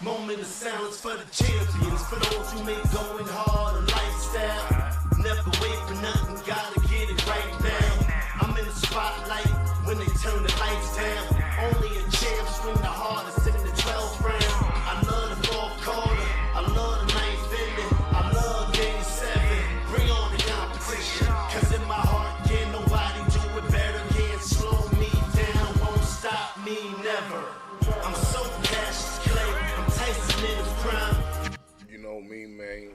Moment of silence for the champions, for those who make going hard a lifestyle. Never wait for nothing, gotta get it right now. I'm in the spotlight when they turn the lights down. Only a champ swing the hardest in the 12th round. I love the fourth quarter, I love the ninth inning, I love game 7. Bring on the competition, cause in my heart can't nobody do it better. Can't slow me down, won't stop me never. I'm so Cassius Clay, I'm Tyson in his prime. You know me, man.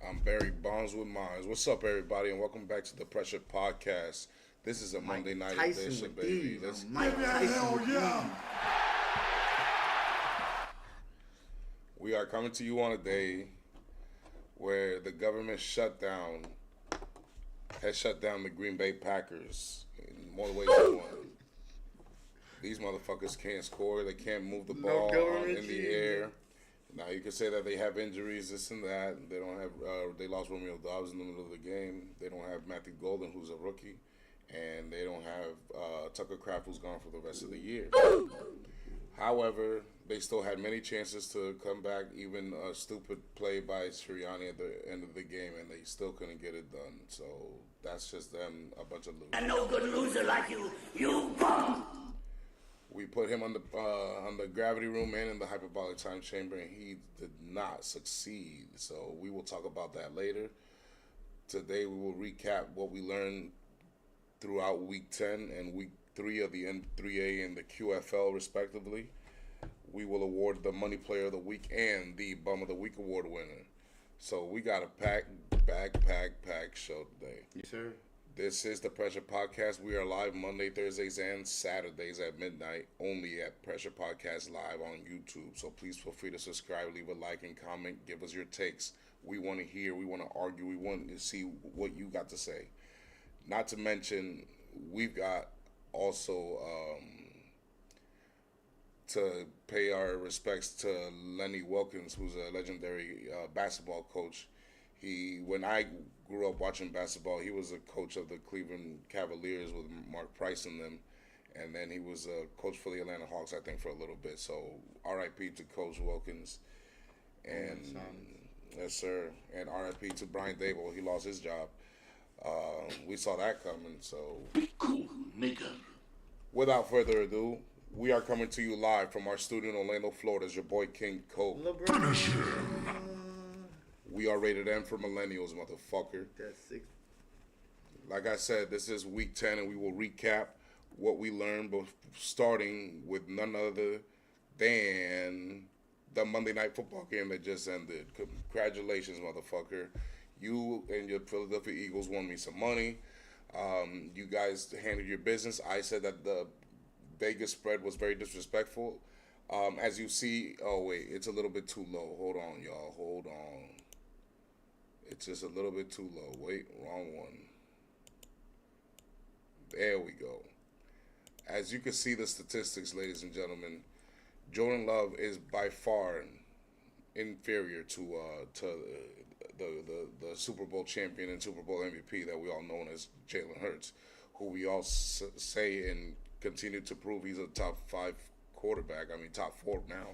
I'm Barry Bonds with Mines. What's up, everybody, and welcome back to the Pressure Podcast. This is a Monday night edition, baby. Let's We are coming to you on a day where the government has shut down the Green Bay Packers in more ways than one. These motherfuckers can't score. They can't move the ball in the air. Now you can say that they have injuries, this and that. They don't have. They lost Romeo Dobbs in the middle of the game. They don't have Matthew Golden, who's a rookie, and they don't have Tucker Kraft, who's gone for the rest of the year. However, they still had many chances to come back. Even a stupid play by Sirianni at the end of the game, and they still couldn't get it done. So that's just them, a bunch of losers. A no good loser like you bum. We put him on the gravity room and in the hyperbolic time chamber, and he did not succeed. So we will talk about that later. Today we will recap what we learned throughout Week 10 and Week 3 of the N3A and the QFL, respectively. We will award the Money Player of the Week and the Bum of the Week award winner. So we got a packed show today. Yes, sir. This is the Pressure Podcast. We are live Monday, Thursdays, and Saturdays at midnight, only at Pressure Podcast Live on YouTube. So please feel free to subscribe, leave a like, and comment. Give us your takes. We want to hear, we want to argue, we want to see what you got to say. Not to mention, we've got also to pay our respects to Lenny Wilkens, who's a legendary basketball coach. When I grew up watching basketball, he was a coach of the Cleveland Cavaliers with Mark Price and them, and then he was a coach for the Atlanta Hawks, I think, for a little bit. So R.I.P. to Coach Wilkins, and yes, sir, and R.I.P. to Brian Dable. He lost his job. We saw that coming. So Be cool, nigga. without further ado, we are coming to you live from our studio in Orlando, Florida. It's your boy King Cole. We are rated M for millennials, motherfucker. That's 6. Like I said, this is Week 10, and we will recap what we learned, starting with none other than the Monday Night Football game that just ended. Congratulations, motherfucker. You and your Philadelphia Eagles won me some money. You guys handled your business. I said that the Vegas spread was very disrespectful. As you see, oh, wait, it's a little bit too low. Hold on, y'all. Hold on. It's just a little bit too low. Wait, wrong one. There we go. As you can see the statistics, ladies and gentlemen, Jordan Love is by far inferior to the Super Bowl champion and Super Bowl MVP that we all know as Jalen Hurts, who we all say and continue to prove he's a top 5 quarterback. I mean, top 4 now.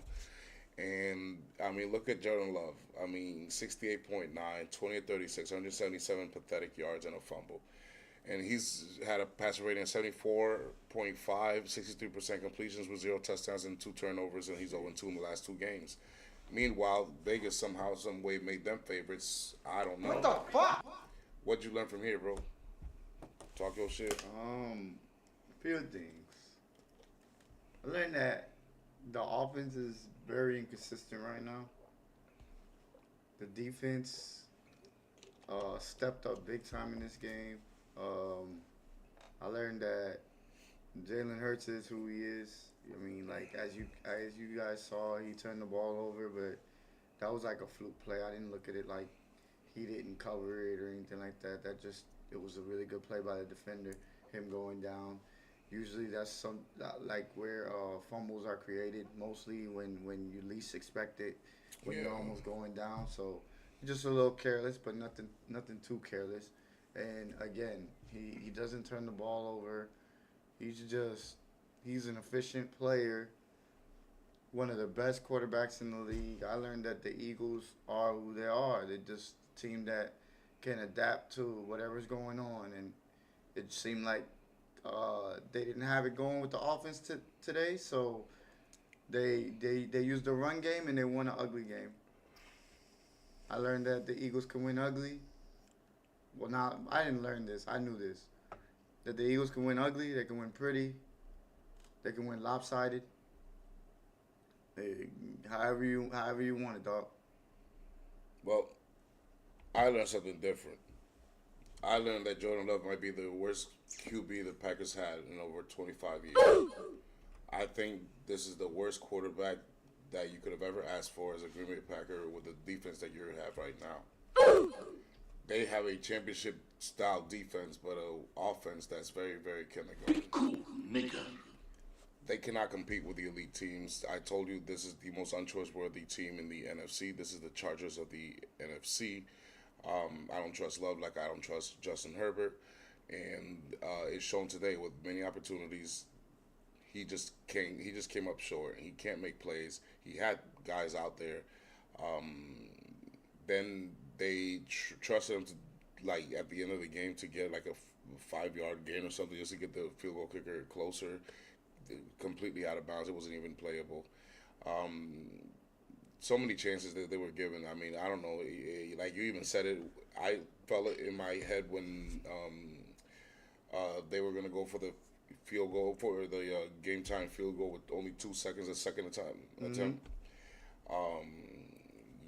And, I mean, look at Jordan Love. I mean, 68.9, 20 of 36, 177 pathetic yards and a fumble. And he's had a passer rating of 74.5, 63% completions with 0 touchdowns and 2 turnovers, and he's 0-2 in the last 2 games. Meanwhile, Vegas somehow, some way made them favorites. I don't know. What the fuck? What'd you learn from here, bro? Talk your shit. Few things. I learned that the offense is very inconsistent right now. The defense stepped up big time in this game. I learned that Jalen Hurts is who he is. I mean, like as you guys saw, he turned the ball over, but that was like a fluke play. I didn't look at it like he didn't cover it or anything like that. It was a really good play by the defender, him going down. Usually that's like where fumbles are created, mostly when you least expect it, when you're almost going down. So just a little careless, but nothing too careless. And again, he doesn't turn the ball over. He's an efficient player. one of the best quarterbacks in the league. I learned that the Eagles are who they are. They're just a team that can adapt to whatever's going on. And it seemed like they didn't have it going with the offense today, so they used the run game and they won an ugly game. I learned that the Eagles can win ugly. Well, now I didn't learn this. I knew this. That the Eagles can win ugly. They can win pretty. They can win lopsided. However you want it, dog. Well, I learned something different. I learned that Jordan Love might be the worst QB the Packers had in over 25 years. I think this is the worst quarterback that you could have ever asked for as a Green Bay Packer with the defense that you have right now. They have a championship-style defense, but an offense that's very, very chemical. Be cool, nigga. They cannot compete with the elite teams. I told you this is the most untrustworthy team in the NFC. This is the Chargers of the NFC. I don't trust Love like I don't trust Justin Herbert. And it's shown today with many opportunities. He just came up short, and he can't make plays. He had guys out there. Then they trusted him to, like, at the end of the game to get like a 5-yard gain or something just to get the field goal kicker closer. Completely out of bounds. It wasn't even playable. So many chances that they were given. I mean, I don't know. Like you even said it. I felt it in my head when they were going to go for the field goal, for the game time field goal with only 2 seconds, a second attempt.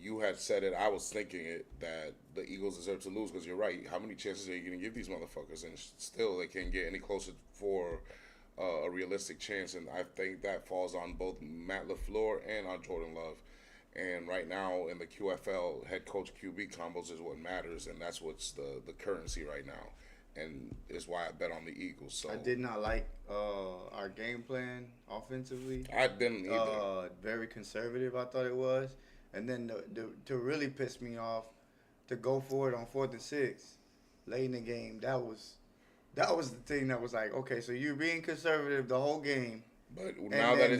You had said it. I was thinking it, that the Eagles deserve to lose because you're right. How many chances are you going to give these motherfuckers? And still they can't get any closer for a realistic chance. And I think that falls on both Matt LaFleur and on Jordan Love. And right now in the QFL, head coach QB combos is what matters, and that's what's the currency right now. And it's why I bet on the Eagles. So I did not like our game plan offensively. I didn't either. Very conservative, I thought it was. And then to really piss me off, to go for it on 4th and 6 late in the game. That was the thing that was like, okay, so you're being conservative the whole game. But now that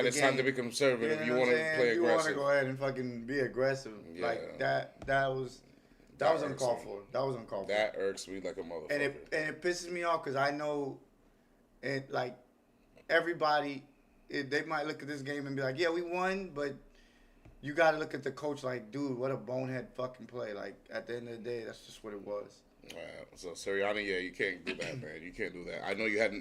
it's time to be conservative, you want to play aggressive. You want to go ahead and fucking be aggressive. Yeah. Like that was uncalled for. That was uncalled for. That irks me like a motherfucker. And it pisses me off because I know, and like everybody, they might look at this game and be like, yeah, we won, but you got to look at the coach like, dude, what a bonehead fucking play. Like, at the end of the day, that's just what it was. So, Sirianni, yeah, you can't do that, man. You can't do that. I know you had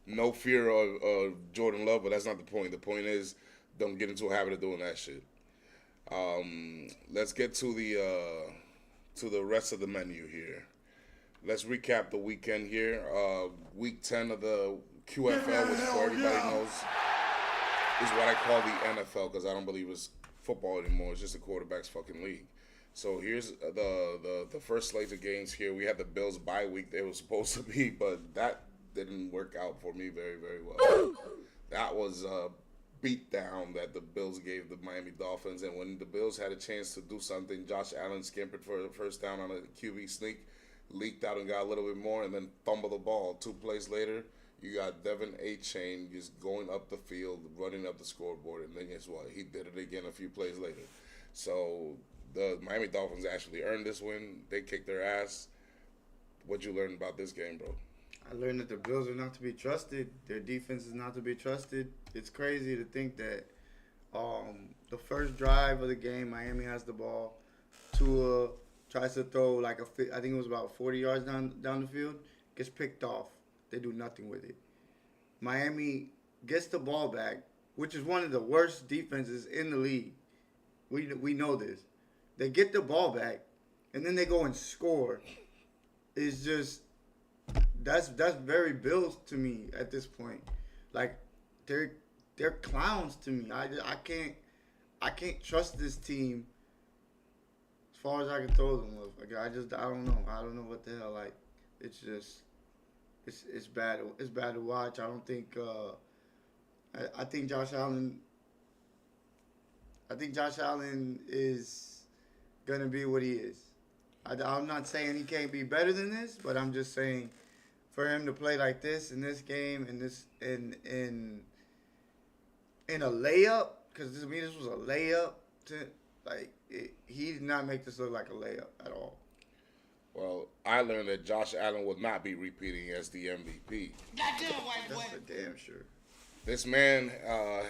no fear of Jordan Love, but that's not the point. The point is, don't get into a habit of doing that shit. Let's get to the rest of the menu here. Let's recap the weekend here. Week 10 of the QFL, which for everybody knows is what I call the NFL, because I don't believe it's football anymore. It's just a quarterback's fucking league. So here's the first slate of games here. We had the Bills bye week they were supposed to be, but that didn't work out for me very, very well. That was a beatdown that the Bills gave the Miami Dolphins, and when the Bills had a chance to do something, Josh Allen scampered for the first down on a QB sneak, leaked out and got a little bit more, and then fumbled the ball. 2 plays later, you got Devin Achane just going up the field, running up the scoreboard, and then guess what? He did it again a few plays later. So the Miami Dolphins actually earned this win. They kicked their ass. What'd you learn about this game, bro? I learned that the Bills are not to be trusted. Their defense is not to be trusted. It's crazy to think that the first drive of the game, Miami has the ball. Tua tries to throw I think it was about 40 yards down the field, gets picked off. They do nothing with it. Miami gets the ball back, which is one of the worst defenses in the league. We know this. They get the ball back, and then they go and score. It's just that's very Bills to me at this point. Like they're clowns to me. I can't trust this team as far as I can throw them with. Like, I don't know. I don't know what the hell. Like, it's just it's bad. It's bad to watch. I don't think. I think Josh Allen. I think Josh Allen is gonna be what he is. I'm not saying he can't be better than this, but I'm just saying for him to play like this in this game, in in a layup, because to me this was a layup. He did not make this look like a layup at all. Well, I learned that Josh Allen will not be repeating as the MVP. Goddamn white boy. That's for damn sure. This man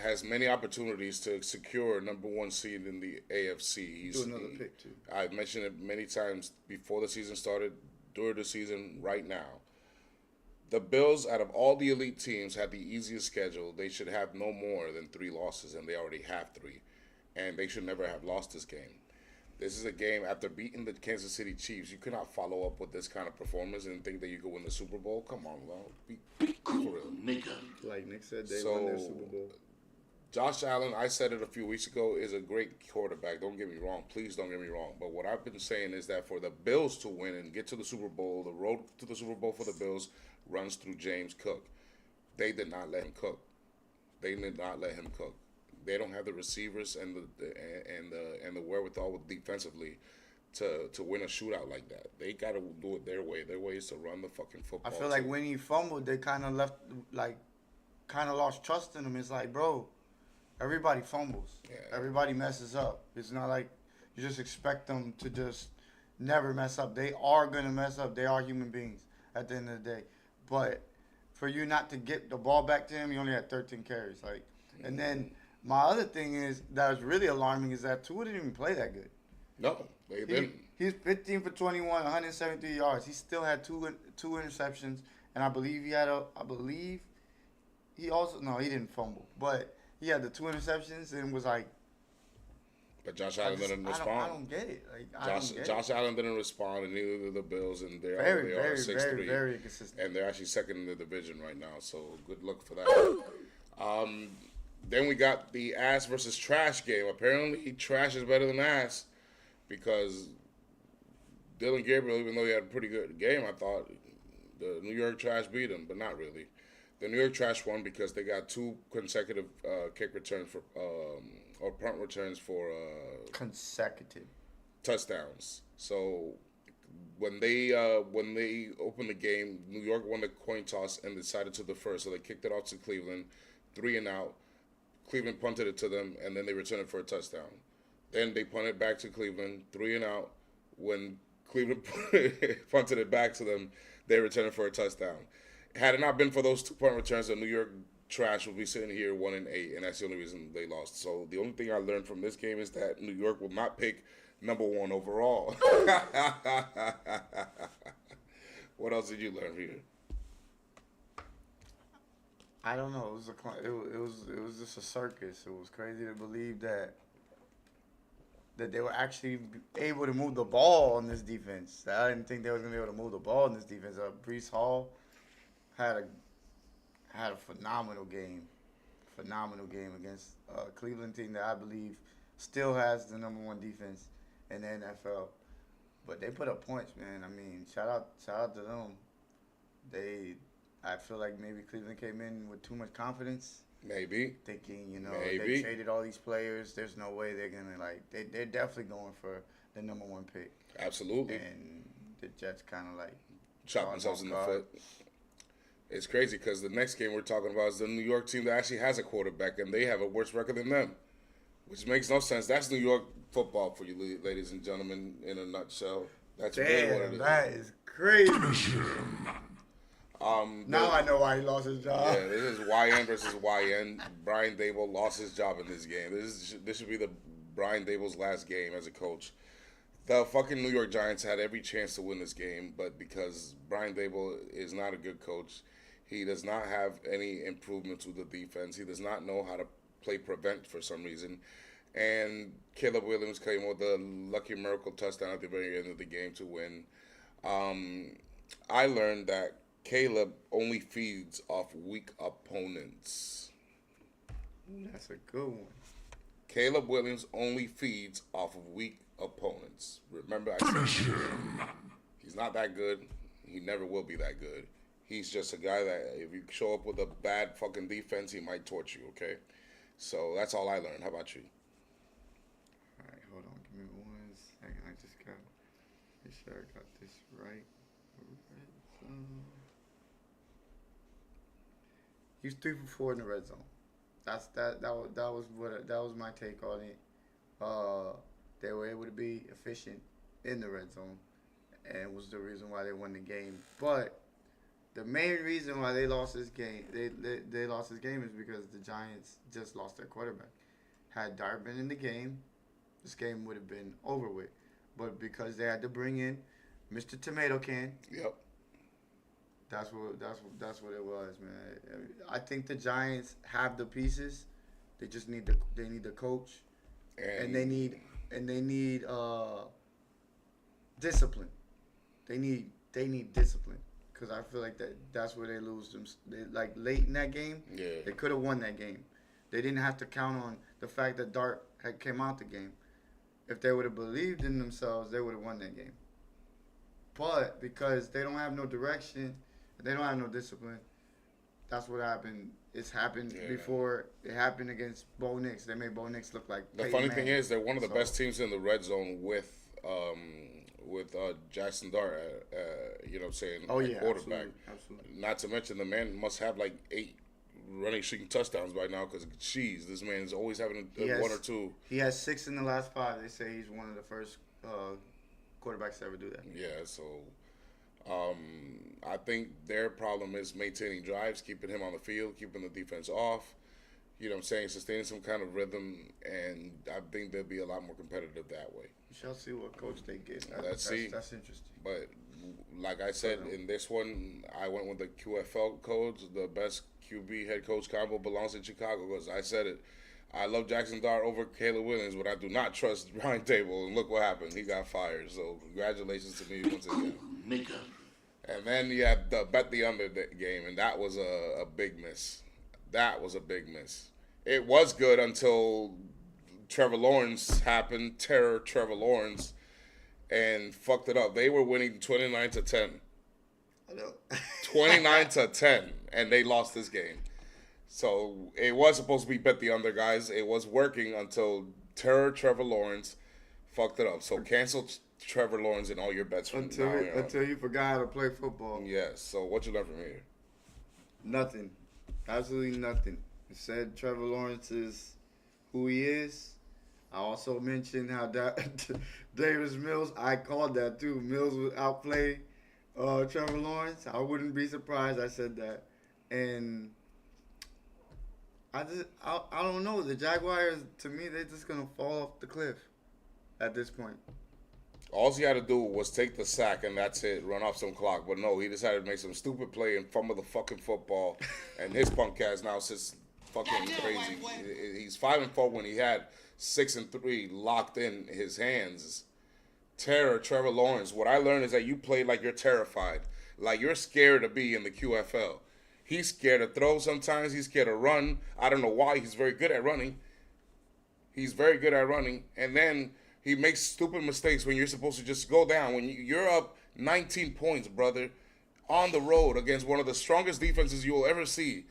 has many opportunities to secure number one seed in the AFC. Do another pick too. I mentioned it many times before the season started, during the season, right now. The Bills, out of all the elite teams, had the easiest schedule. They should have no more than 3 losses, and they already have 3. And they should never have lost this game. This is a game, after beating the Kansas City Chiefs, you cannot follow up with this kind of performance and think that you could win the Super Bowl. Come on, bro. Be Cool, for real. nigga. Like Nick said, they won their Super Bowl. Josh Allen, I said it a few weeks ago, is a great quarterback. Don't get me wrong. Please don't get me wrong. But what I've been saying is that for the Bills to win and get to the Super Bowl, the road to the Super Bowl for the Bills runs through James Cook. They did not let him cook. They did not let him cook. They don't have the receivers and the wherewithal defensively to win a shootout like that. They got to do it their way. Their way is to run the fucking football. I feel like when he fumbled, they kind of lost trust in him. It's like, bro, everybody fumbles. Yeah. Everybody messes up. It's not like you just expect them to just never mess up. They are going to mess up. They are human beings at the end of the day. But for you not to get the ball back to him, you only had 13 carries. And then my other thing is that was really alarming is that Tua didn't even play that good. No, they didn't. He's 15 for 21, 173 yards. He still had two interceptions, and I believe he didn't fumble, but he had the 2 interceptions and was like. But Josh Allen didn't respond. I don't get it. Josh Allen didn't respond, and neither did the Bills, and they are 6-3, very inconsistent. and they're actually second in the division right now. So good luck for that. Then we got the ass versus trash game. Apparently, trash is better than ass because Dylan Gabriel, even though he had a pretty good game, I thought the New York Trash beat him, but not really. The New York Trash won because they got 2 consecutive kick returns for or punt returns for consecutive touchdowns. So when they opened the game, New York won the coin toss and decided to defer. So they kicked it off to Cleveland, 3 and out. Cleveland punted it to them, and then they returned it for a touchdown. Then they punted it back to Cleveland, 3 and out. When Cleveland punted it back to them, they returned it for a touchdown. Had it not been for those 2 punt returns, the New York Trash would be sitting here 1-8, and that's the only reason they lost. So the only thing I learned from this game is that New York will not pick number 1 overall. What else did you learn here? I don't know. It was just a circus. It was crazy to believe that they were actually able to move the ball on this defense. I didn't think they were gonna be able to move the ball in this defense. Breece Hall had a phenomenal game against a Cleveland team that I believe still has the number 1 defense in the NFL. But they put up points, man. I mean, shout out to them. I feel like maybe Cleveland came in with too much confidence. Maybe. Thinking, they traded all these players. There's no way they're going to, they're definitely going for the number 1 pick. Absolutely. And the Jets kind of, shot themselves in the foot. It's crazy because the next game we're talking about is the New York team that actually has a quarterback, and they have a worse record than them, which makes no sense. That's New York football for you, ladies and gentlemen, in a nutshell. That's really what it is. That is crazy. Now I know why he lost his job. Yeah, this is YN versus YN. Brian Daboll lost his job in this game. This should be the Brian Daboll's last game as a coach. The fucking New York Giants had every chance to win this game, but because Brian Daboll is not a good coach, he does not have any improvements with the defense. He does not know how to play prevent for some reason. And Caleb Williams came with a lucky miracle touchdown at the very end of the game to win. I learned that Caleb only feeds off weak opponents. That's a good one. Caleb Williams only feeds off of weak opponents. Remember, I said he's not that good. He never will be that good. He's just a guy that if you show up with a bad fucking defense, he might torch you, okay? So that's all I learned. How about you? All right, hold on. Give me 1 second. I just got to make sure I got this right. He was 3 for 4 in the red zone. That was my take on it. They were able to be efficient in the red zone, and was the reason why they won the game. But the main reason why they lost this game, they lost this game is because the Giants just lost their quarterback. Had Dart been in the game, this game would have been over with. But because they had to bring in Mr. Tomato Can, Yep. that's what it was, man. I think the Giants have the pieces. They just need the coach, and they need discipline. They need discipline, because I feel like that's where they lose them. They, like late in that game, Yeah. they could have won that game. They didn't have to count on the fact that Dart had came out the game. If they would have believed in themselves, they would have won that game. But because they don't have no direction, they don't have no discipline, that's what happened. It's happened before. It happened against Bo Nix. They made Bo Nix look like The Peyton funny thing Manning. is, they're one of the best teams in the red zone with Jackson Dart, you know what I'm saying, Oh at yeah, quarterback. absolutely. Not to mention the man must have like 8 running streaking touchdowns by now, because this man is always having one or two. He has 6 in the last 5. They say he's one of the first quarterbacks to ever do that. Yeah, so I think their problem is maintaining drives, keeping him on the field, keeping the defense off. You know what I'm saying? Sustaining some kind of rhythm, and I think they'll be a lot more competitive that way. We shall see what coach they get. Let's see. That's interesting. But like I said, in this one, I went with the QFL codes. The best QB head coach combo belongs in Chicago, because I said it. I love Jackson Dart over Caleb Williams, but I do not trust Brian Table. And look what happened. He got fired. So congratulations to me once again. Maker. And then you had the bet the under game, and that was a big miss. That was a big miss. It was good until Trevor Lawrence happened, Trevor Lawrence, and fucked it up. They were winning 29-10. I know. 29-10, and they lost this game. So it was supposed to be bet the under, guys. It was working until Trevor Lawrence fucked it up. So cancel Trevor Lawrence in all your bets from now on. Until you forgot how to play football. Yes. So what you learned from here? Nothing. Absolutely nothing. It said Trevor Lawrence is who he is. I also mentioned how Davis Mills, I called that too. Mills would outplay Trevor Lawrence. I wouldn't be surprised I said that. And I don't know. The Jaguars, to me, they're just going to fall off the cliff at this point. All he had to do was take the sack, and that's it, run off some clock. But no, he decided to make some stupid play and fumble the fucking football. And his punk ass now sits fucking crazy. He's 5-4 when he had 6-3 locked in his hands. Trevor Lawrence. What I learned is that you play like you're terrified, like you're scared to be in the QFL. He's scared to throw sometimes. He's scared to run. I don't know why. He's very good at running. And then he makes stupid mistakes when you're supposed to just go down. When you're up 19 points, brother, on the road against one of the strongest defenses you will ever see.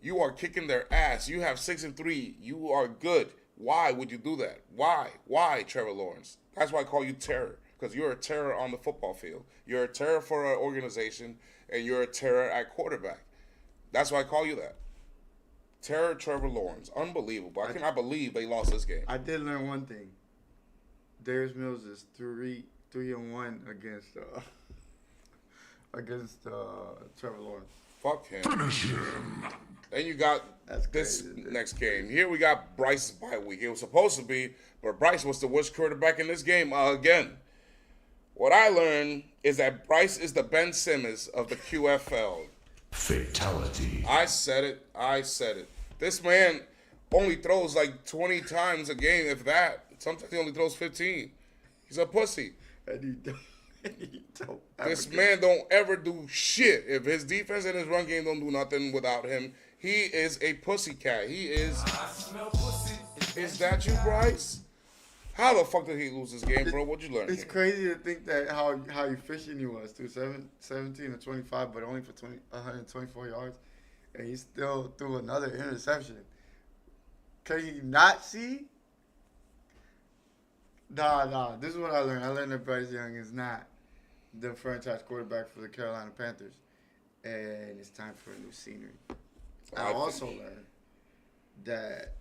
You are kicking their ass. You have 6-3. You are good. Why would you do that? Why, Trevor Lawrence? That's why I call you terror, because you're a terror on the football field. You're a terror for our organization, and you're a terror at quarterback. That's why I call you that. Terror Trevor Lawrence. Unbelievable. I cannot believe they lost this game. I did learn one thing. Darius Mills is 3-1 against Trevor Lawrence. Fuck him. Then you got this next game. Here we got Bryce's bye week. It was supposed to be, but Bryce was the worst quarterback in this game again. What I learned is that Bryce is the Ben Simmons of the QFL. Fatality. I said it. This man only throws like 20 times a game, if that. Sometimes he only throws 15. He's a pussy. And he don't This man don't ever do shit. If his defense and his run game don't do nothing without him, he is a pussycat. He is. Is that you, Bryce? How the fuck did he lose this game, bro? What'd you learn? It's crazy to think that how efficient he was, too. 17-25, but only for 124 yards. And he still threw another interception. Can you not see? Nah. This is what I learned. I learned that Bryce Young is not the franchise quarterback for the Carolina Panthers. And it's time for a new scenery. I also learned that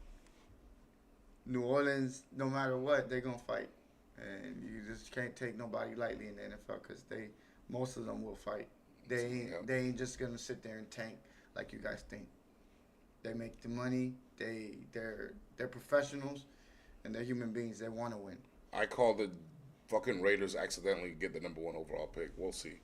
New Orleans, no matter what, they're gonna fight, and you just can't take nobody lightly in the NFL because most of them will fight. They ain't just gonna sit there and tank like you guys think. They make the money. They're professionals, and they're human beings. They want to win. I called the fucking Raiders accidentally get the number 1 overall pick. We'll see.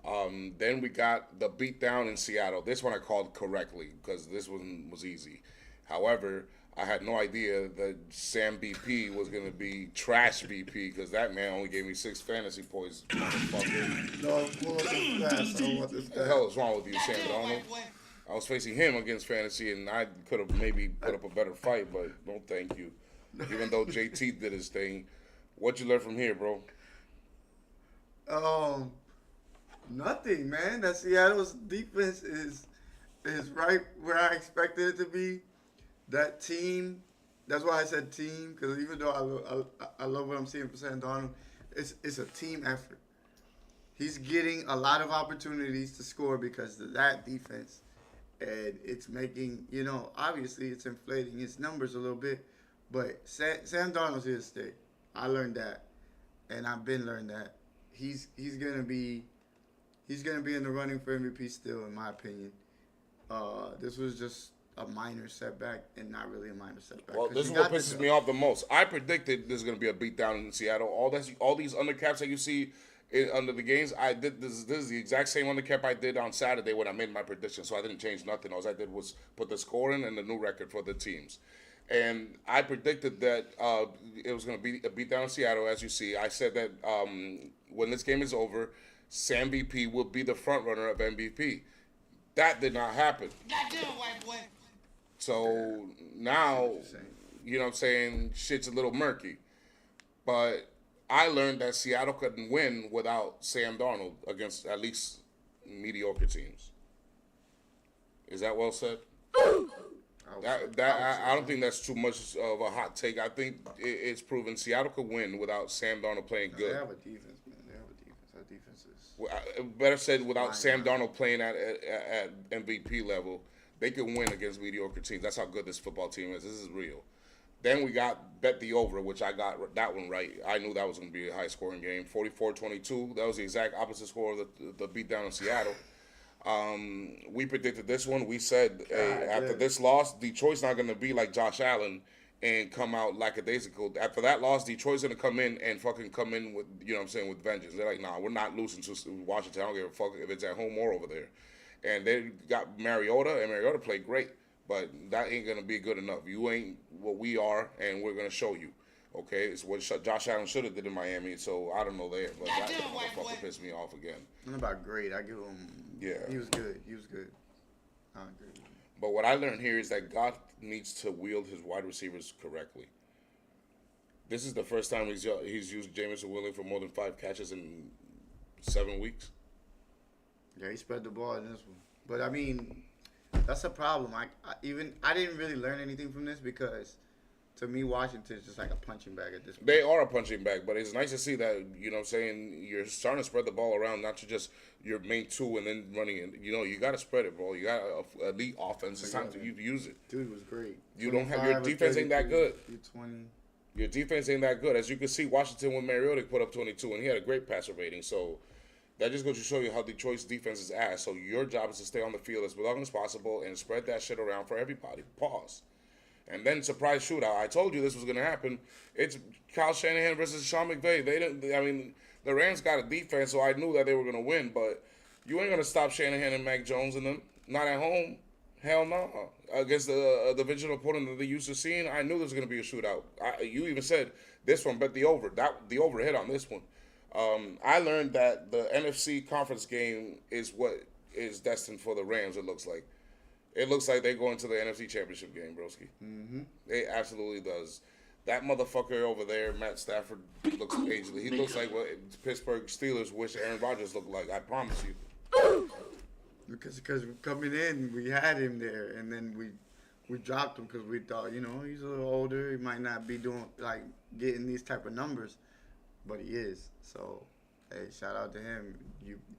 Then we got the beatdown in Seattle. This one I called correctly because this one was easy. However, I had no idea that Sam BP was going to be trash BP because that man only gave me 6 fantasy points. Motherfucker. No, pull up the stats. I don't want this What the hell is wrong with you, Sam Darnold? I was facing him against fantasy, and I could have maybe put up a better fight, but no thank you. Even though JT did his thing. What'd you learn from here, bro? Nothing, man. That Seattle's defense is right where I expected it to be. That team, that's why I said team, because even though I love what I'm seeing from Sam Darnold, it's a team effort. He's getting a lot of opportunities to score because of that defense. And it's making, obviously it's inflating his numbers a little bit. But Sam Darnold's here to stay. I learned that. And I've been learning that. He's gonna be in the running for MVP still, in my opinion. This was just a minor setback and not really a minor setback. Well, this is what pisses me off the most. I predicted there's going to be a beatdown in Seattle. All these undercaps that you see under the games, I did this is the exact same undercap I did on Saturday when I made my prediction. So I didn't change nothing. All I did was put the scoring and the new record for the teams. And I predicted that it was going to be a beatdown in Seattle, as you see. I said that when this game is over, Sam BP will be the front runner of MVP. That did not happen. Goddamn white boy. So now, you know what I'm saying, shit's a little murky. But I learned that Seattle couldn't win without Sam Darnold against at least mediocre teams. Is that well said? I don't think that's too much of a hot take. I think it's proven Seattle could win without Sam Darnold playing good. They have a defense, man. They have a defense. That defense is... Better said, without Sam Darnold playing at MVP level, they could win against mediocre teams. That's how good this football team is. This is real. Then we got bet the over, which I got that one right. I knew that was going to be a high-scoring game. 44-22. That was the exact opposite score of the beatdown in Seattle. We predicted this one. We said after this loss, Detroit's not going to be like Josh Allen and come out lackadaisical. After that loss, Detroit's going to come in with, you know what I'm saying, with vengeance. They're like, nah, we're not losing to Washington. I don't give a fuck if it's at home or over there. And they got Mariota, and Mariota played great. But that ain't going to be good enough. You ain't what we are, and we're going to show you. Okay? It's what Josh Allen should have did in Miami, so I don't know there. But that motherfucker pissed me off again. Not about great. I give him... Yeah. He was good. I agree with him. But what I learned here is that God needs to wield his wide receivers correctly. This is the first time he's used Jameson Williams for more than 5 catches in 7 weeks. Yeah, he spread the ball in this one. But, I mean... That's a problem. I didn't really learn anything from this because, to me, Washington is just like a punching bag at this point. They are a punching bag, but it's nice to see that, you know what I'm saying, you're starting to spread the ball around, not to just your main 2 and then running in. You know, you got to spread it, bro. You got an elite offense. It's time to use it. Dude was great. You don't have your defense ain't that good. 20. Your defense ain't that good. As you can see, Washington with Mariota put up 22, and he had a great passer rating. So that just goes to show you how Detroit's defense is ass. So your job is to stay on the field as long as possible and spread that shit around for everybody. Pause. And then surprise shootout. I told you this was going to happen. It's Kyle Shanahan versus Sean McVay. The Rams got a defense, so I knew that they were going to win. But you ain't going to stop Shanahan and Mac Jones and them. Not at home. Hell no. Against the divisional opponent that they used to seeing, I knew there was going to be a shootout. You even said this one, bet the over. The over hit on this one. I learned that the NFC conference game is what is destined for the Rams, it looks like. It looks like they go into the NFC championship game, broski. Mm-hmm. It absolutely does. That motherfucker over there, Matt Stafford, looks ageless. He looks like what Pittsburgh Steelers wish Aaron Rodgers looked like, I promise you. Because coming in, we had him there, and then we dropped him because we thought, he's a little older. He might not be doing, getting these type of numbers. But he is. So, hey, shout out to him.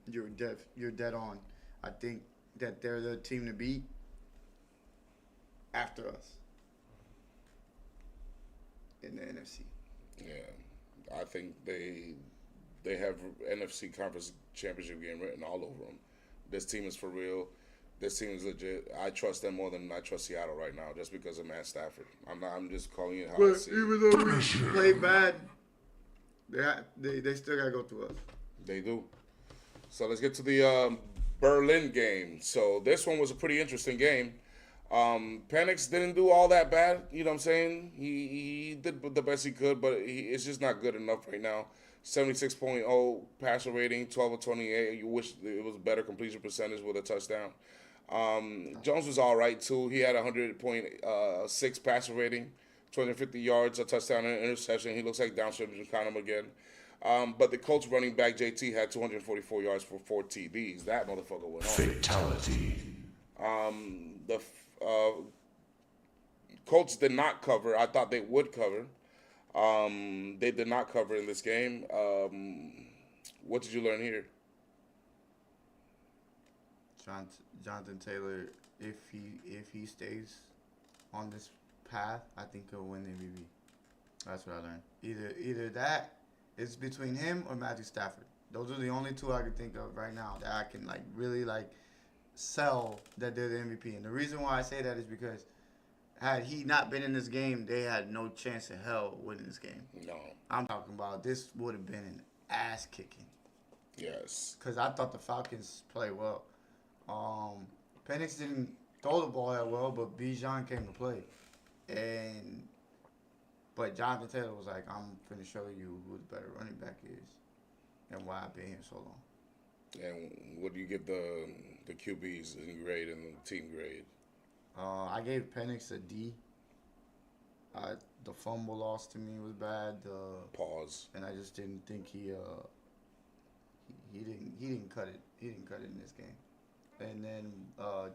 You're dead on. I think that they're the team to beat after us. in the NFC. Yeah, I think they have NFC Conference Championship game written all over them. This team is for real. This team is legit. I trust them more than I trust Seattle right now, just because of Matt Stafford. I'm just calling it how I But see it. even though we play bad, they still gotta go through us. They do. So let's get to the Berlin game. So this one was a pretty interesting game. Penix didn't do all that bad. You know what I'm saying? He did the best he could, but it's just not good enough right now. 76.0 passer rating, 12 of 28. You wish it was better completion percentage with a touchdown. Jones was all right, too. He had 100.6 passer rating, 250 yards, a touchdown, and an interception. He looks like downstream Conham again. But the Colts running back, JT, had 244 yards for 4 TDs. That motherfucker went on. Fatality. The Colts did not cover. I thought they would cover. They did not cover in this game. What did you learn here? Jonathan Taylor, if he stays on this path, I think he'll win the MVP. That's what I learned. Either that is between him or Matthew Stafford. Those are the only two I can think of right now that I can really sell that they're the MVP. And the reason why I say that is because had he not been in this game, they had no chance in hell winning this game. No. I'm talking about this would have been an ass kicking. Yes. Because I thought the Falcons played well. Penix didn't throw the ball that well, but Bijan came to play. But Jonathan Taylor was like, I'm finna show you who the better running back is and why I've been here so long. And what do you give the QBs in grade and the team grade? I gave Penix a D. The fumble loss to me was bad. Pause. And I just didn't think he didn't cut it. He didn't cut it in this game. And then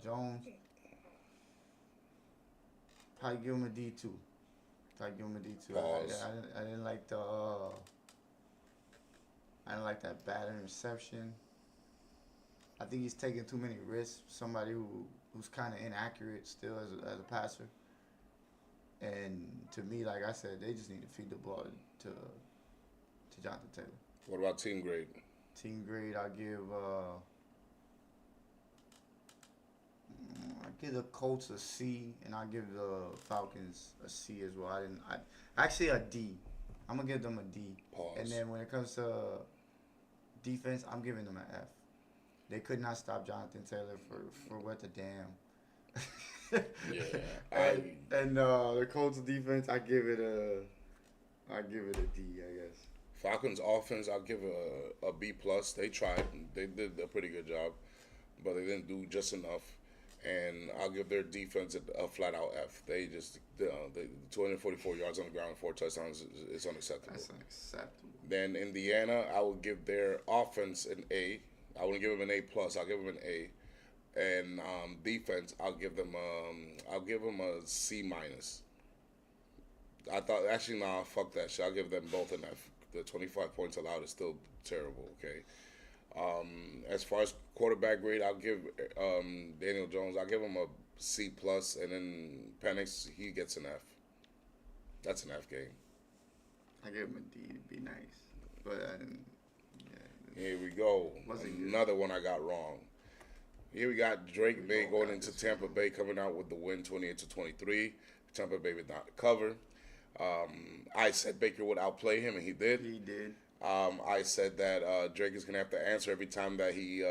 Jones, probably give him a D too. Pause. I didn't like that bad interception. I think he's taking too many risks. Somebody who's kind of inaccurate still as a passer. And to me, like I said, they just need to feed the ball to Jonathan Taylor. What about team grade? Team grade, I give the Colts a C, and I give the Falcons a C as well. Actually a D. I'm gonna give them a D. Pause. And then when it comes to defense, I'm giving them an F. They could not stop Jonathan Taylor for what the damn. Yeah. And the Colts defense, I give it a D, I guess. Falcons offense, I'll give a B plus. They tried. They did a pretty good job, but they didn't do just enough. And I'll give their defense a flat out F. They just 244 yards on the ground and 4 touchdowns is unacceptable. That's unacceptable. Then Indiana, I will give their offense an A. I wouldn't give them an A plus. I'll give them an A. And defense, I'll give them a C minus. I thought actually fuck that shit. I'll give them both an F. The 25 points allowed is still terrible. Okay. As far as quarterback grade, I'll give Daniel Jones. I'll give him a C plus, and then Penix, he gets an F. That's an F game. I gave him a D to be nice, but I didn't. Yeah, Here we go. Wasn't Another one I got wrong. Here we got Drake May going into Tampa Bay, coming out with the win, 28-23. Tampa Bay did not cover. I said Baker would outplay him, and he did. He did. I said that Drake is going to have to answer every time that he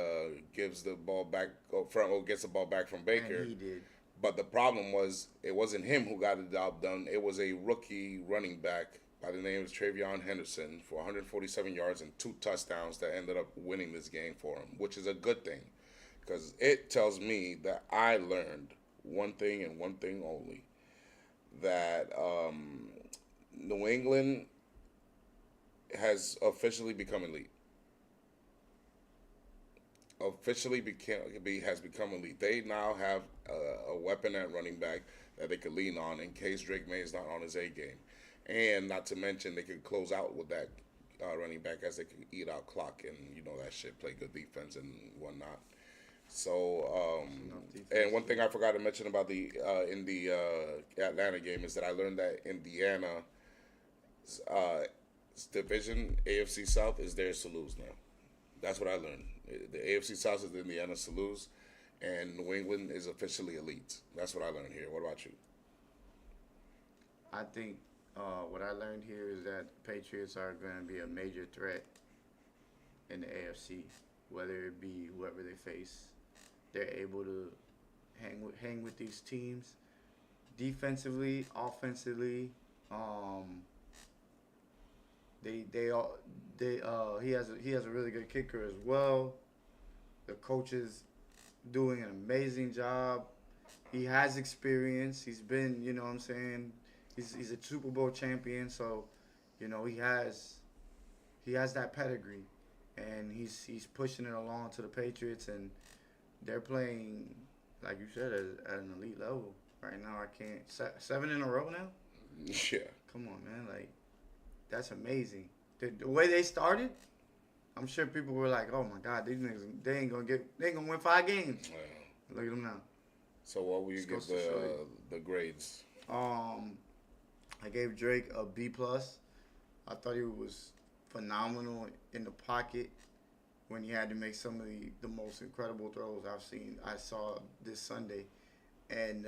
gives the ball back up front or gets the ball back from Baker. And he did. But the problem was it wasn't him who got the job done. It was a rookie running back by the name of Travion Henderson for 147 yards and 2 touchdowns that ended up winning this game for him, which is a good thing because it tells me that I learned one thing and one thing only, that New England has officially become elite. Has become elite. They now have a weapon at running back that they could lean on in case Drake May is not on his A game. And not to mention, they could close out with that running back as they can eat out clock and, that shit, play good defense and whatnot. So, and one thing I forgot to mention about in the Atlanta game is that I learned that Indiana uh, division, AFC South, is theirs to lose now. That's what I learned. The AFC South is Indiana's to lose, and New England is officially elite. That's what I learned here. What about you? I think what I learned here is that Patriots are going to be a major threat in the AFC, whether it be whoever they face. They're able to hang with these teams defensively, offensively. He has a really good kicker as well. The coach is doing an amazing job. He has experience. He's been, you know what I'm saying, he's a Super Bowl champion, so you know he has that pedigree, and he's pushing it along to the Patriots, and they're playing, like you said, at an elite level right now. I can't 7 in a row now. Yeah. Come on, man, like that's amazing. The way they started, I'm sure people were like, "Oh my God, these niggas, they ain't gonna win 5 games." Yeah. Look at them now. So what will you give the grades? I gave Drake a B+. I thought he was phenomenal in the pocket when he had to make some of the most incredible throws I saw this Sunday. And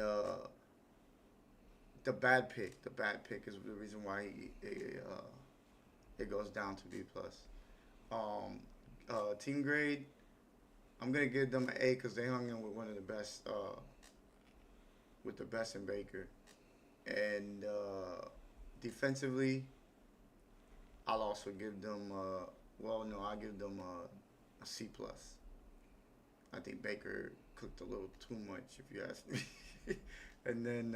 the bad pick is the reason why it goes down to B+. Team grade, I'm gonna give them an A because they hung in with one of the best, with the best in Baker. And defensively, I'll also give them I'll give them a C+. I think Baker cooked a little too much, if you ask me. And then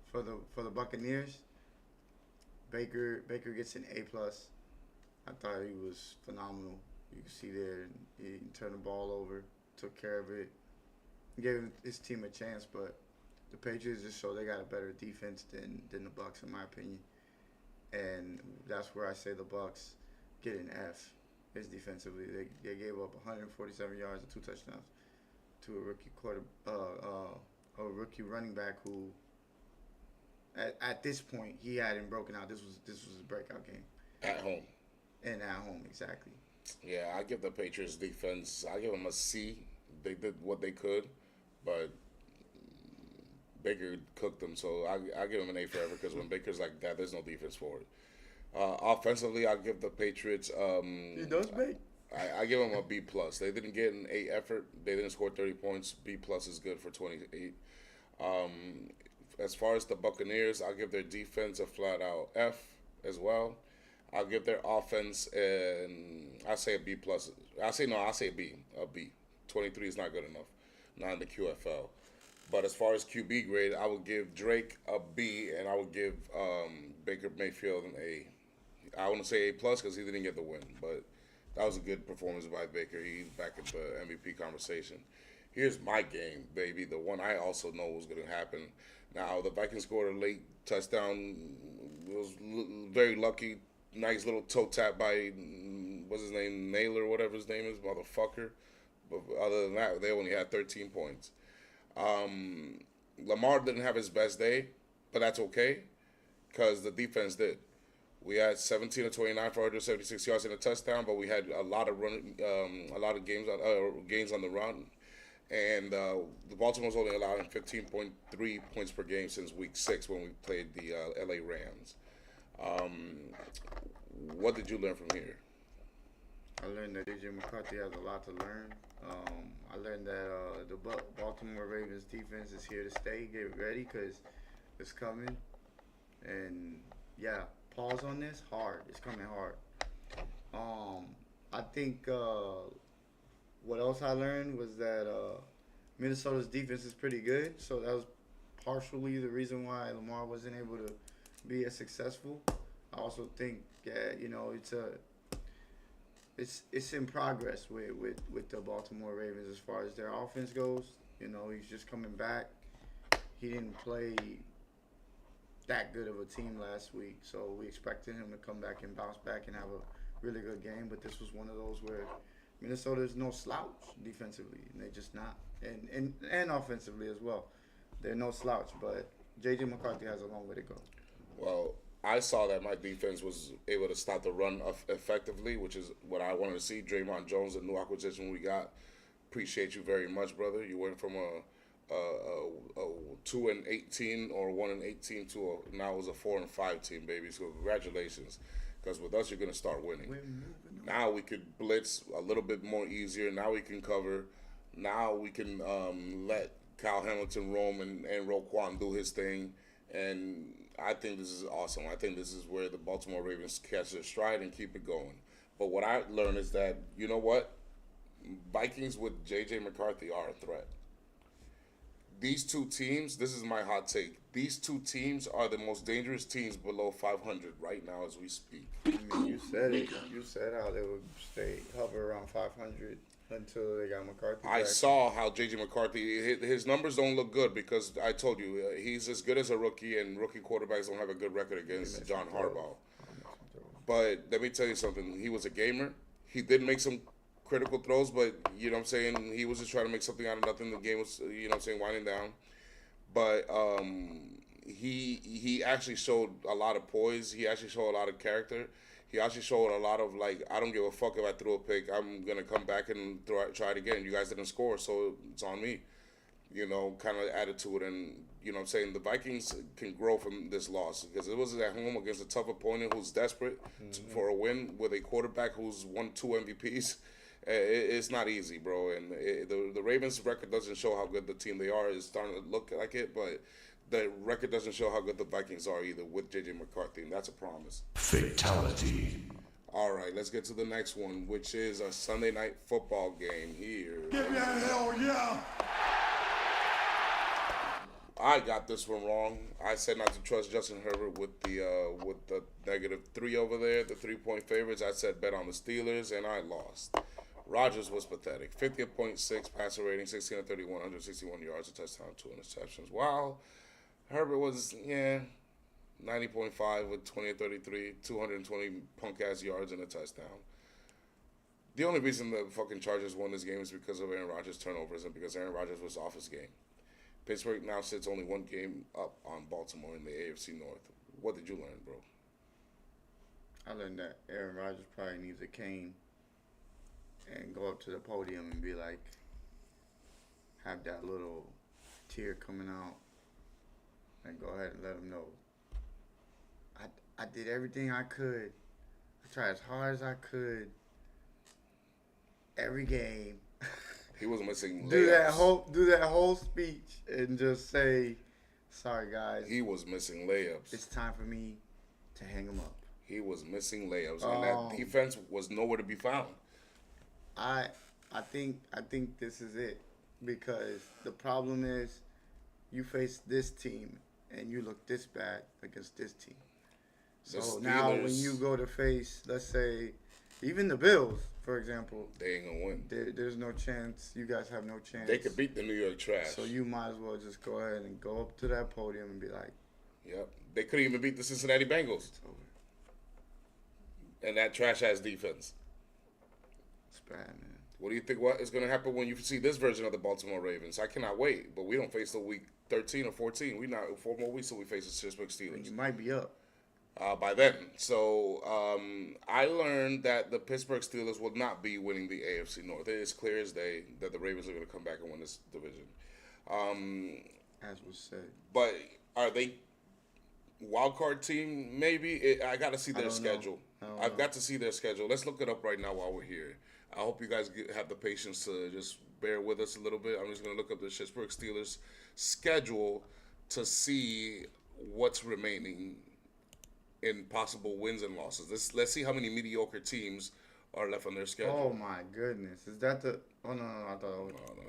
for the Buccaneers, Baker gets an A+. I thought he was phenomenal. You can see there, he turned the ball over, took care of it, gave his team a chance, but the Patriots just show they got a better defense than the Bucs, in my opinion. And that's where I say the Bucs get an F. Is defensively, they gave up 147 yards and 2 touchdowns to a rookie running back who, at this point, he hadn't broken out. This was his breakout game. At home. And at home, exactly. Yeah, I give the Patriots defense, I give them a C. They did what they could, but Baker cooked them, so I give them an A forever because when Baker's like that, there's no defense for it. Offensively, I give the Patriots. He does big. I give them a B+. They didn't get an A effort. They didn't score 30 points. B+ is good for 28. As far as the Buccaneers, I'll give their defense a flat out F as well. I'll give their offense I say a B+. I'll say a B. A B. 23 is not good enough. Not in the QFL. But as far as QB grade, I would give Drake a B, and I would give Baker Mayfield an A. I wouldn't say A+ because he didn't get the win, but that was a good performance by Baker. He's back at the MVP conversation. Here's my game, baby, the one I also know was going to happen. Now, the Vikings scored a late touchdown. It was very lucky. Nice little toe tap by, what's his name, Naylor, whatever his name is, motherfucker. But other than that, they only had 13 points. Lamar didn't have his best day, but that's okay because the defense did. We had 17 of 29 for 176 yards and a touchdown, but we had a lot of gains on the run, and the Baltimore's only allowing 15.3 points per game since week 6 when we played the LA Rams. What did you learn from here? I learned that DJ McCarthy has a lot to learn. I learned that the Baltimore Ravens defense is here to stay. Get ready because it's coming. And, yeah, pause on this. Hard. It's coming hard. I think what else I learned was that Minnesota's defense is pretty good. So that was partially the reason why Lamar wasn't able to be as successful. I also think that, it's in progress with the Baltimore Ravens as far as their offense goes. He's just coming back. He didn't play that good of a team last week, so we expected him to come back and bounce back and have a really good game. But this was one of those where Minnesota is no slouch defensively, and they're just not, and offensively as well. They're no slouch, but J.J. McCarthy has a long way to go. Well, I saw that my defense was able to stop the run effectively, which is what I wanted to see. Draymond Jones, a new acquisition we got. Appreciate you very much, brother. You went from a 2-18 or 1-18 to now it was a 4-5 team, baby. So congratulations, because with us you're gonna start winning. Now we could blitz a little bit more easier. Now we can cover. Now we can let Kyle Hamilton roam and Roquan do his thing. And I think this is awesome. I think this is where the Baltimore Ravens catch their stride and keep it going. But what I learned is that, you know what? Vikings with J.J. McCarthy are a threat. These two teams, this is my hot take. These two teams are the most dangerous teams below 500 right now as we speak. I mean, you said it. You said how they would hover around 500 until they got McCarthy back. I saw how J.J. McCarthy, his numbers don't look good because I told you, he's as good as a rookie, and rookie quarterbacks don't have a good record against John Harbaugh. But let me tell you something. He was a gamer. He did make some critical throws, but, you know what I'm saying, he was just trying to make something out of nothing. The game was, you know what I'm saying, winding down. But he actually showed a lot of poise. He actually showed a lot of character. He actually showed a lot of, like, I don't give a fuck if I throw a pick. I'm going to come back and try it again. You guys didn't score, so it's on me. You know, kind of attitude. And, you know what I'm saying, the Vikings can grow from this loss because it was at home against a tough opponent who's desperate for a win with a quarterback who's won 2 MVPs. It's not easy, bro. And the Ravens' record doesn't show how good the team they are. It's starting to look like it, but the record doesn't show how good the Vikings are either with J.J. McCarthy, and that's a promise. Fatality. All right, let's get to the next one, which is a Sunday night football game here. Give me a hell yeah! I got this one wrong. I said not to trust Justin Herbert with the -3 over there, the 3-point favorites. I said bet on the Steelers, and I lost. Rodgers was pathetic. 50.6 passer rating, 16-31, 161 yards, a touchdown, 2 interceptions. Wow. Herbert was, 90.5 with 20-33, 220 punk-ass yards and a touchdown. The only reason the fucking Chargers won this game is because of Aaron Rodgers' turnovers and because Aaron Rodgers was off his game. Pittsburgh now sits only 1 game up on Baltimore in the AFC North. What did you learn, bro? I learned that Aaron Rodgers probably needs a cane and go up to the podium and be like, have that little tear coming out and go ahead and let him know. I did everything I could. I tried as hard as I could. Every game. He was missing do layups. that whole speech and just say, sorry guys. He was missing layups. It's time for me to hang him up. He was missing layups, and that defense was nowhere to be found. I think this is it, because the problem is you face this team and you look this bad against this team. So now when you go to face, let's say, even the Bills, for example, they ain't gonna win. There's no chance. You guys have no chance. They could beat the New York Trash. So you might as well just go ahead and go up to that podium and be like, yep. They couldn't even beat the Cincinnati Bengals. it's over. And that trash-ass defense. It's bad, man. What do you think what is going to happen when you see this version of the Baltimore Ravens? I cannot wait, but we don't face till week 13 or 14. We not 4 more weeks till we face the Pittsburgh Steelers. You might be up. By then. So I learned that the Pittsburgh Steelers will not be winning the AFC North. It is clear as day that the Ravens are going to come back and win this division. As was said. But are they wild card team? Maybe. I got to see their schedule. I've got to see their schedule. Let's look it up right now while we're here. I hope you guys have the patience to just bear with us a little bit. I'm just going to look up the Pittsburgh Steelers schedule to see what's remaining in possible wins and losses. Let's see how many mediocre teams are left on their schedule. Oh my goodness! Is that the? Oh no!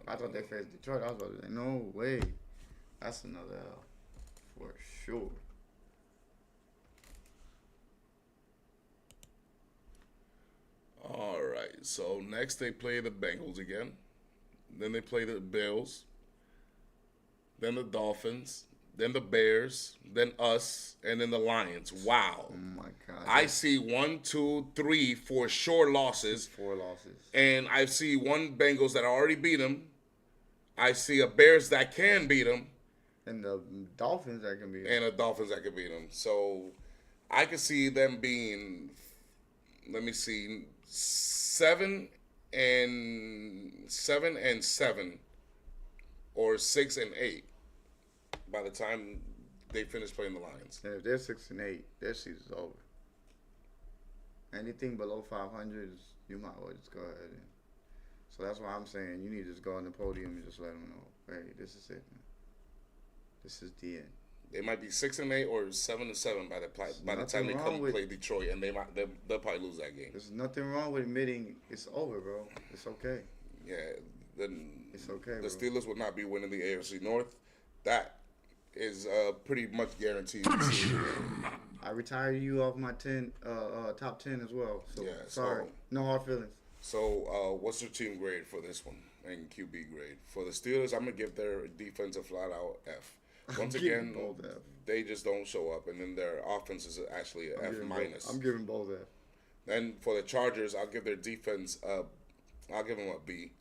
I thought they faced Detroit. I was about to say, no way. That's another L for sure. All right. So next they play the Bengals again. Then they play the Bills. Then the Dolphins. Then the Bears, then us, and then the Lions. Wow. Oh, my God. I see 1, 2, 3 for sure losses. 4 losses. And I see one Bengals that already beat them. I see a Bears that can beat them. And the Dolphins that can beat them. And a Dolphins that can beat them. So I could see them being, let me see, 7-7, or 6-8 by the time they finish playing the Lions. And if they're 6-8, their season's over. Anything below 500, you might well just go ahead and. So that's why I'm saying you need to just go on the podium and just let them know, hey, this is it, man. This is the end. They might be 6-8 or 7-7 by the time they come play Detroit, and they'll probably lose that game. There's nothing wrong with admitting it's over, bro. It's okay. Yeah, It's okay. The Bro. Steelers will not be winning the AFC North. That is pretty much guaranteed. I retired you off my top 10 as well. So Yeah, sorry, so- no hard feelings. So, what's your team grade for this one and QB grade for the Steelers? I'm gonna give their defense a flat out F. Once again, both F. they just don't show up, and then their offense is actually an F minus. I'm giving both F. Then for the Chargers, I'll give their defense I'll give them a B,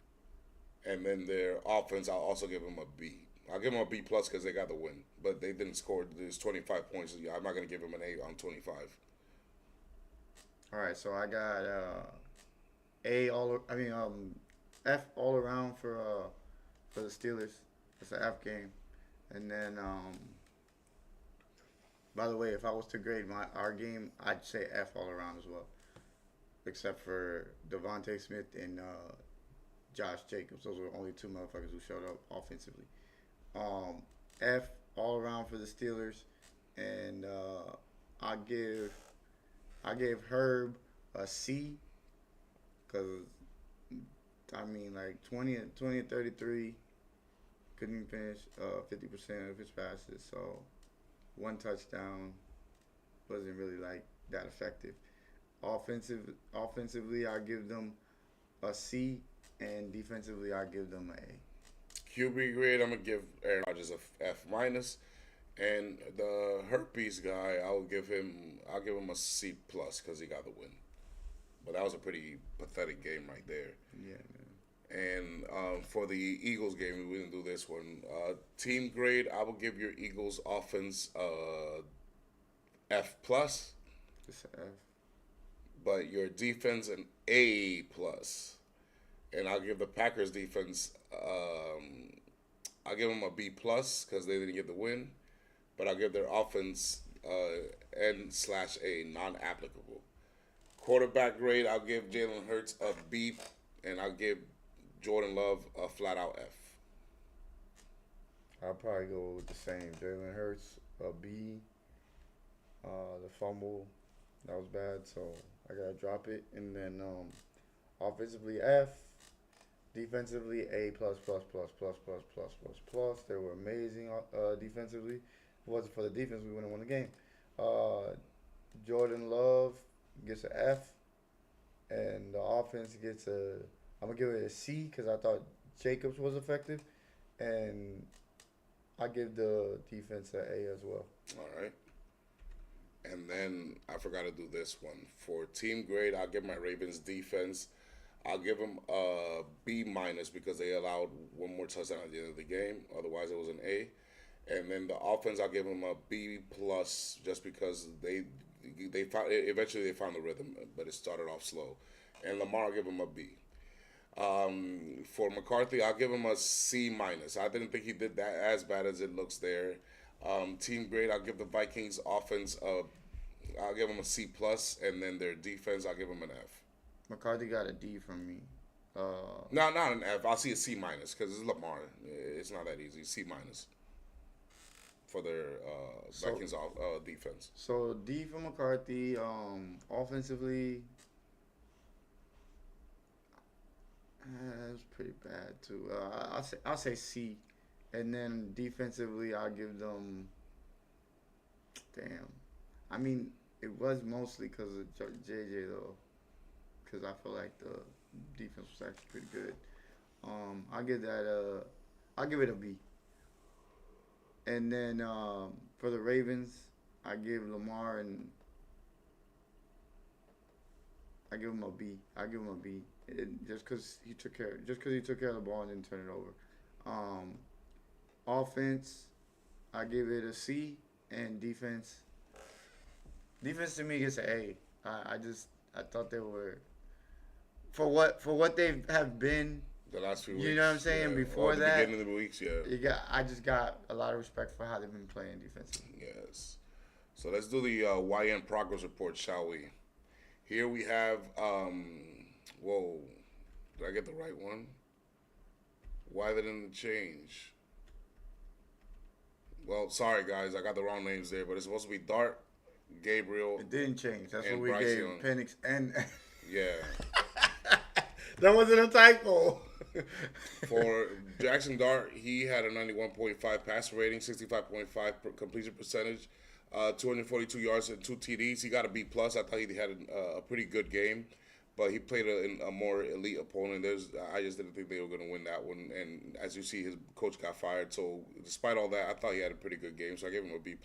and then their offense I'll also give them a B. I'll give them a B plus because they got the win, but they didn't score. There's 25 points. I'm not gonna give them an A on 25. All right, so I got F all around for the Steelers. It's an F game, and then by the way, if I was to grade our game, I'd say F all around as well, except for Devontae Smith and Josh Jacobs. Those were the only two motherfuckers who showed up offensively. F all around for the Steelers, and I gave Herb a C, because I mean, like 20 and 33, couldn't finish 50% of his passes, so one touchdown wasn't really like that effective. Offensively, I give them a C, and defensively, I give them a A. QB grade, I'm gonna give Aaron Rodgers a F minus, and the herpes guy, I'll give him a C plus because he got the win. But that was a pretty pathetic game right there. Yeah, man. And for the Eagles game, we didn't do this one. Team grade, I will give your Eagles offense F plus, Just an F. but your defense an A plus. And I'll give the Packers defense, I'll give them a B plus because they didn't get the win, but I'll give their offense N/A, non-applicable. Quarterback grade, I'll give Jalen Hurts a B, and I'll give Jordan Love a flat out F. I'll probably go with the same. Jalen Hurts, a B. The fumble, that was bad, so I gotta drop it. And then offensively F, defensively A plus plus plus plus plus plus plus plus. They were amazing defensively. If it wasn't for the defense, we wouldn't have won the game. Jordan Love gets an F, and the offense gets I'm gonna give it a C because I thought Jacobs was effective, and I give the defense an A as well. All right. And then I forgot to do this one. For team grade, I'll give my Ravens defense. I'll give them a B minus because they allowed one more touchdown at the end of the game. Otherwise, it was an A. And then the offense, I'll give them a B plus just because they found eventually they found the rhythm, but it started off slow. And Lamar, I'll give him a B. For McCarthy, I'll give him a C minus. I didn't think he did that as bad as it looks there. Team grade, I'll give the Vikings offense I'll give them a C plus, and then their defense, I'll give them an F. McCarthy got a D from me. No, not an F. I'll see a C minus because it's Lamar. It's not that easy. C minus for their Vikings defense. So D for McCarthy. Offensively, it was pretty bad too. I'll say C, and then defensively I'll give them. Damn, I mean it was mostly because of JJ though, because I feel like the defense was actually pretty good. I'll give it a B. And then for the Ravens, I give Lamar I give him a B. I give him a B. Just because he took care of the ball and didn't turn it over. Offense, I give it a C, and defense, Defense to me gets an A. I thought they were for what they have been. The last few weeks. You know what I'm saying? Before the that, beginning of the weeks, I just got a lot of respect for how they've been playing defensively. Yes. So let's do the YN progress report, shall we? Here we have, whoa, did I get the right one? Why they didn't change? Well, sorry guys, I got the wrong names there, but it's supposed to be Dart, Gabriel. It didn't change. That's and what we Bryce gave Young. Penix and. Yeah. That wasn't a typo. For Jackson Dart, he had a 91.5 passer rating, 65.5 completion percentage, 242 yards and 2 TDs. He got a B+. I thought he had a pretty good game, but he played a more elite opponent. I just didn't think they were going to win that one. And as you see, his coach got fired. So despite all that, I thought he had a pretty good game. So I gave him a B+.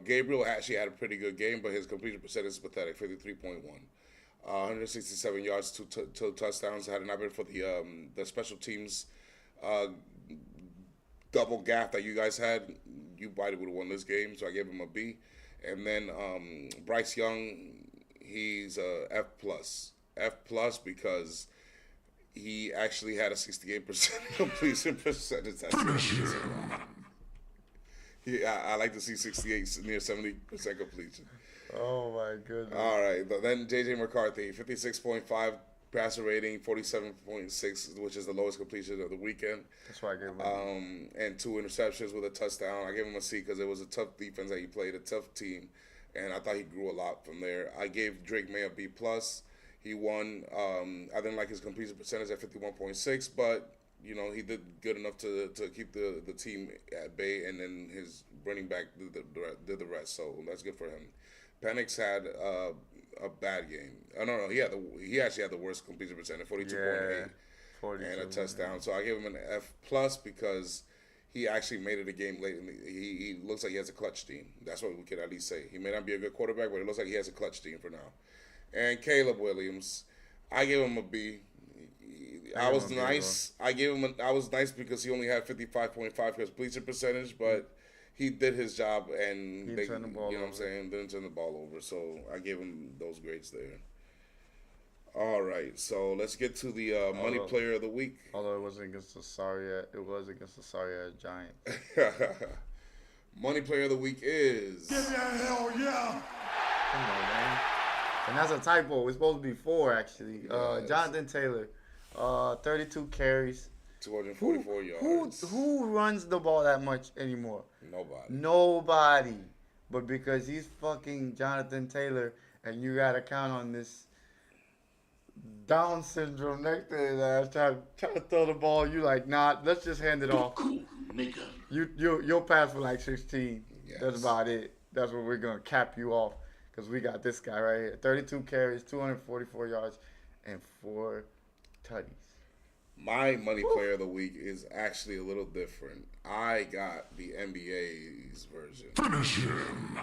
Gabriel actually had a pretty good game, but his completion percentage is pathetic, 53.1. 167 yards, two touchdowns. Had it not been for the special teams double gap that you guys had, you probably would have won this game. So I gave him a B. And then Bryce Young, he's a F+ because he actually had a 68% completion percentage. That's yeah, I like to see 68 near 70% completion. Oh my goodness. All right, then JJ McCarthy, 56.5 passer rating, 47.6, which is the lowest completion of the weekend. That's why I gave him and 2 interceptions with a touchdown. I gave him a C because it was a tough defense that he played, a tough team, and I thought he grew a lot from there. I gave Drake May a B+. He won. I didn't like his completion percentage at 51.6, but you know he did good enough to keep the team at bay, and then his running back did the rest. So that's good for him. Penix had a bad game. No, he actually had the worst completion percentage, 42.8, and a touchdown. So I gave him an F+ because he actually made it a game late. He looks like he has a clutch team. That's what we can at least say. He may not be a good quarterback, but it looks like he has a clutch team for now. And Caleb Williams, I gave him a B. I was nice. I was nice because he only had 55.5 completion percentage, but he did his job, and they, turned the ball you know what I'm over. saying, didn't turn the ball over. So I gave him those grades there. All right, so let's get to the money player of the week. Although it wasn't against the sorry Giants. Money player of the week is. Give me a hell yeah! Come on, man. And that's a typo. It's supposed to be 4 actually. Yes. Jonathan Taylor, 32 carries. 244 yards. Who runs the ball that much anymore? Nobody. Nobody. But because he's fucking Jonathan Taylor, and you gotta count on this Down syndrome next to his ass trying to throw the ball, you like, nah, let's just hand it off. Cool, nigga. You'll pass for like 16. Yes. That's about it. That's what we're gonna cap you off, because we got this guy right here. 32 carries, 244 yards, and 4 tutties. My money player of the week is actually a little different. I got the NBA's version. Finish him.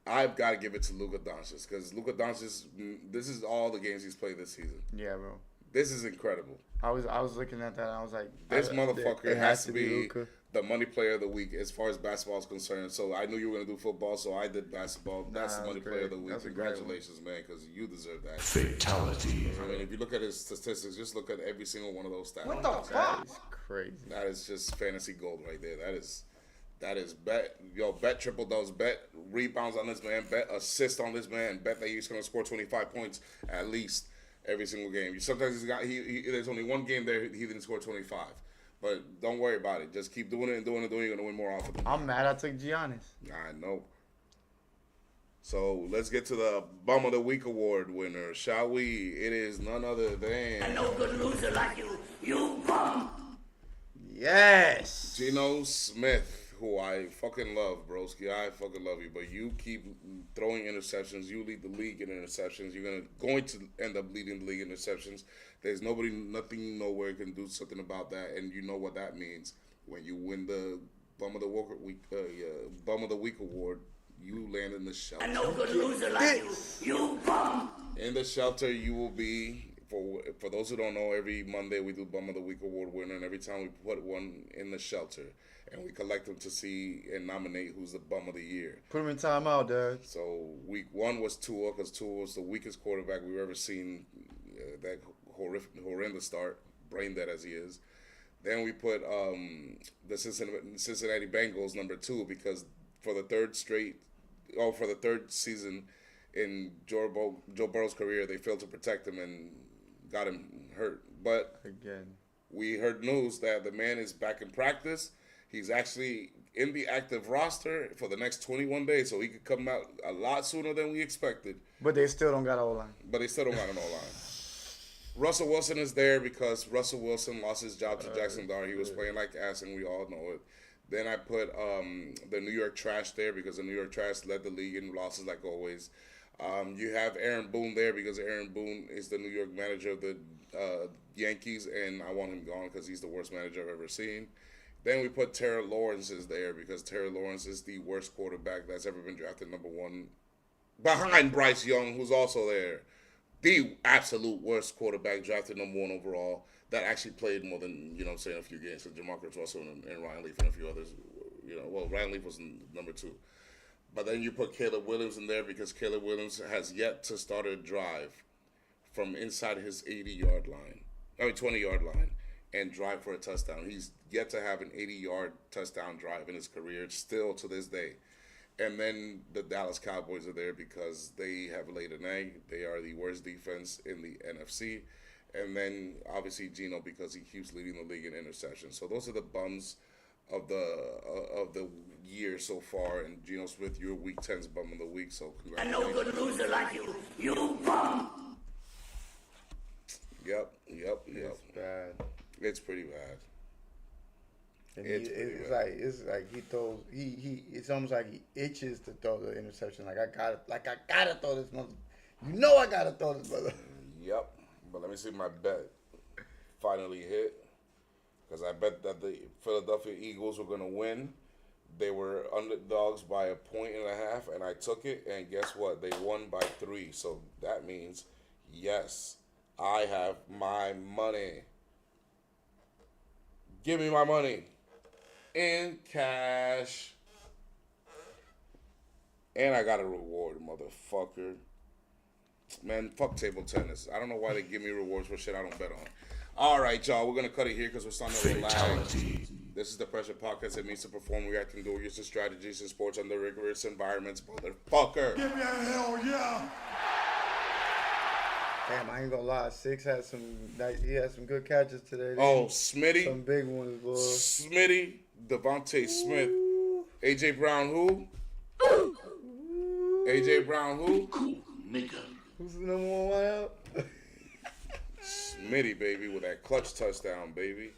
I've got to give it to Luka Doncic because Luka Doncic, this is all the games he's played this season. Yeah, bro. This is incredible. I was looking at that and I was like, This motherfucker it has to be Luka. the money player of the week as far as basketball is concerned. So I knew you were going to do football, so I did basketball. That's the that's money great. player of the week. That's a great one. Congratulations, man, because you deserve that. Fatality. I mean, if you look at his statistics, just look at every single one of those stats. What the fuck? That is crazy. That is just fantasy gold right there. That is bet triple doubles, bet rebounds on this man, bet assist on this man, bet that he's going to score 25 points at least every single game. Sometimes there's only one game there he didn't score 25. But don't worry about it. Just keep doing it and doing it and doing it. You're going to win more often. I'm mad I took Giannis. I know. So let's get to the Bum of the Week award winner, shall we? It is none other than No good loser like you bum. Yes. Geno Smith, who I fucking love, broski. I fucking love you, but you keep throwing interceptions. You lead the league in interceptions. You're going to end up leading the league in interceptions. There's nothing, nowhere can do something about that, and you know what that means. When you win the Bum of the Week award, you land in the shelter. No good loser like you bum. In the shelter, you will be for those who don't know, every Monday we do Bum of the Week award winner, and every time we put one in the shelter, and we collect them to see and nominate who's the Bum of the Year. Put him in timeout, Dad. So week 1 was Tua, because Tua was the weakest quarterback we've ever seen. That horrendous start, brain dead as he is. Then we put the Cincinnati Bengals number 2, because for the third season in Joe Burrow's career, they failed to protect him and got him hurt. But again, we heard news that the man is back in practice. He's actually in the active roster for the next 21 days, so he could come out a lot sooner than we expected. But they still don't got an O-line. But they still don't got an O-line. Russell Wilson is there because Russell Wilson lost his job to Jackson Dart. He was playing like ass, and we all know it. Then I put the New York Trash there because the New York Trash led the league in losses like always. You have Aaron Boone there because Aaron Boone is the New York manager of the Yankees, and I want him gone because he's the worst manager I've ever seen. Then we put Trevor Lawrence is there because Trevor Lawrence is the worst quarterback that's ever been drafted number 1, behind Bryce Young, who's also there. The absolute worst quarterback drafted number 1 overall that actually played more than, a few games. So Jamarcus Russell and Ryan Leaf and a few others. Ryan Leaf was number 2. But then you put Caleb Williams in there because Caleb Williams has yet to start a drive from inside his 20-yard line and drive for a touchdown. He's yet to have an 80-yard touchdown drive in his career still to this day. And then the Dallas Cowboys are there because they have laid an egg. They are the worst defense in the NFC. And then, obviously, Geno because he keeps leading the league in interceptions. So those are the bums of the year so far. And Geno Smith, you're Week 10's Bum of the Week. So I know good loser like you bum. Yep. It's bad. It's pretty bad. And it's like he throws. It's almost like he itches to throw the interception. I gotta throw this mother. I gotta throw this mother. Yep. But let me see if my bet finally hit. Because I bet that the Philadelphia Eagles were going to win. They were underdogs by 1.5 points, and I took it. And guess what? They won by 3. So that means, yes, I have my money. Give me my money in cash. And I got a reward, motherfucker. Man, fuck table tennis. I don't know why they give me rewards for shit I don't bet on. All right, y'all. We're going to cut it here because we're starting to relax. This is the Pressure Podcast. It means to perform, react, and do use of strategies in sports under rigorous environments. Motherfucker. Give me a hell yeah. Damn, I ain't gonna lie. Six had he had some good catches today. Oh, Smitty. Some big ones, boy. Smitty, Devontae Smith. A.J. Brown who? A.J. Brown who? Cool, nigga. Who's the number 1 wideout? Smitty, baby, with that clutch touchdown, baby.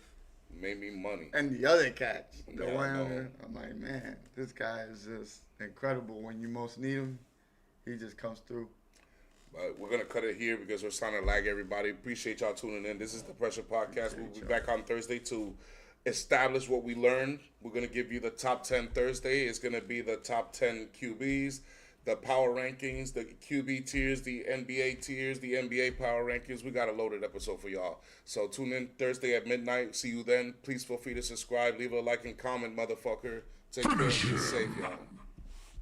Made me money. And the other catch. The Yeah, one I know. there. I'm like, man, this guy is just incredible. When you most need him, he just comes through. But we're going to cut it here because we're starting to lag everybody. Appreciate y'all tuning in. This is the Pressure Podcast. We'll be back on Thursday to establish what we learned. We're going to give you the top 10 Thursday. It's going to be the top 10 QBs, the power rankings, the QB tiers, the NBA tiers, the NBA power rankings. We got a loaded episode for y'all. So tune in Thursday at midnight. See you then. Please feel free to subscribe. Leave a like and comment, motherfucker. Take care. Be safe, y'all.